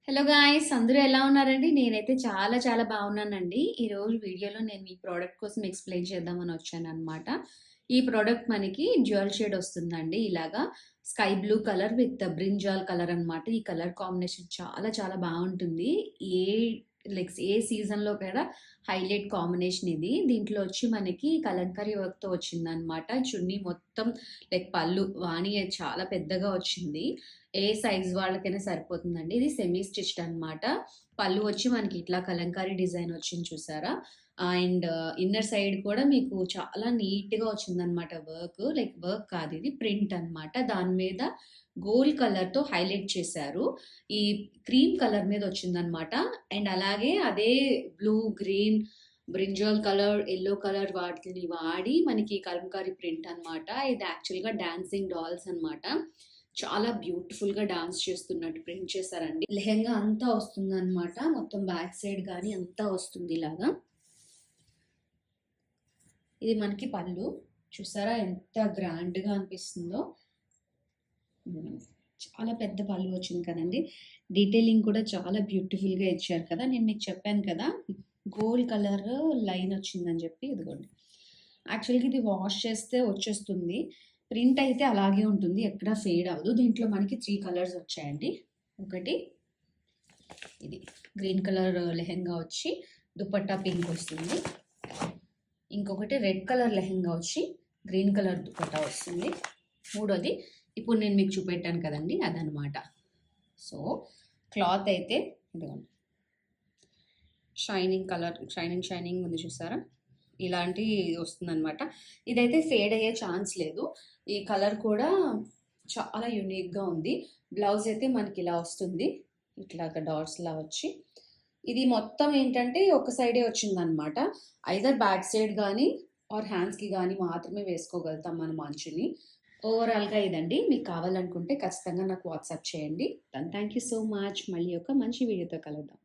Hello guys! అందరూ ఎలా ఉన్నారండి? నేనైతే చాలా చాలా బాగున్నానండి. ఈరోజు వీడియోలో నేను ఈ ప్రోడక్ట్ కోసం ఎక్స్‌ప్లెయిన్ చేద్దామని వచ్చాననమాట. ఈ ప్రోడక్ట్ మనకి డ్యూయల్ షేడ్ వస్తుందండి. ఇలాగా sky blue colour with brinjal colour అనమాట. ఈ కలర్ కాంబినేషన్ చాలా చాలా బావుంటుంది. ఏ ఏ సీజన్‌లో కూడా హైలైట్ కాంబినేషన్ ఇది. దీంట్లో వచ్చి మనకి కలంకారీ వర్క్‌తో వచ్చిందనమాట. చున్నీ మొత్తం పళ్ళు వాణి చాలా పెద్దగా వచ్చింది. ఏ సైజ్ వాళ్ళకైనా సరిపోతుందండి. ఇది సెమీ స్టిచ్డ్ అనమాట. పళ్ళు వచ్చి మనకి ఇట్లా కలంకారీ డిజైన్ వచ్చింది చూసారా? అండ్ ఇన్నర్ సైడ్ కూడా మీకు చాలా నీట్‌గా వచ్చిందనమాట వర్క్. వర్క్ కాదు ఇది ప్రింట్ అనమాట. దాని మీద గోల్డ్ కలర్‌తో హైలైట్ చేశారు. ఈ క్రీమ్ కలర్ మీద వచ్చిందనమాట. అండ్ అలాగే అదే blue, green, brinjal colour, yellow colour వాటిని వాడి మనకి కలంకారీ ప్రింట్ అనమాట. ఇది యాక్చువల్‌గా డాన్సింగ్ డాల్స్ అనమాట. చాలా బ్యూటిఫుల్‌గా డాన్స్ చేస్తున్నట్టు ప్రింట్ చేశారండి. లెహెంగా అంతా వస్తుందనమాట. మొత్తం బ్యాక్ సైడ్ గాని అంతా వస్తుంది ఇలాగా. ఇది మనకి పళ్ళు. చూసారా ఎంత గ్రాండ్‌గా అనిపిస్తుందో. చాలా పెద్ద పళ్ళు వచ్చింది కదండీ! డీటెయిలింగ్ కూడా చాలా బ్యూటిఫుల్‌గా ఇచ్చారు కదా! నేను మీకు చెప్పాను కదా! గోల్డ్ కలర్ లైన్ వచ్చిందని చెప్పి. ఇదిగోండి. యాక్చువల్‌గా ఇది వాష్ చేస్తే వచ్చేస్తుంది. ప్రింట్ అయితే అలాగే ఉంటుంది. ఎక్కడ ఫేడ్ అవ్వదు. దీంట్లో మనకి 3 కలర్స్ వచ్చాయండి. ఒకటి ఇది గ్రీన్ కలర్ లెహెంగా వచ్చి దుపట్టా పింక్ వస్తుంది. ఇంకొకటి రెడ్ కలర్ లెహెంగా వచ్చి గ్రీన్ కలర్ దుపట్టా వస్తుంది. మూడోది ఇప్పుడు నేను మీకు చూపెట్టాను కదండీ! అదనమాట. సో, క్లాత్ అయితే ఇదిగోండి. షైనింగ్ కలర్ షైనింగ్ ఉంది చూసారా? ఇలాంటి వస్తుందనమాట. ఇదైతే ఫేడ్ అయ్యే ఛాన్స్ లేదు. ఈ కలర్ కూడా చాలా యూనిక్‌గా ఉంది. బ్లౌజ్ అయితే మనకి ఇలా వస్తుంది. ఇట్లాగా డాట్స్‌లా వచ్చి. ఇది మొత్తం ఏంటంటే ఒక సైడే వచ్చిందనమాట. ఐదర్ బ్యాక్ సైడ్ గానీ ఆర్ హ్యాండ్స్‌కి గానీ మాత్రమే వేసుకోగలుగుతాం మనం అంచుని. ఓవరాల్‌గా ఇదండి. మీకు కావాలనుకుంటే ఖచ్చితంగా నాకు వాట్సాప్ చేయండి. Thank you so much. మళ్ళీ ఒక మంచి వీడియోతో కలుద్దాం.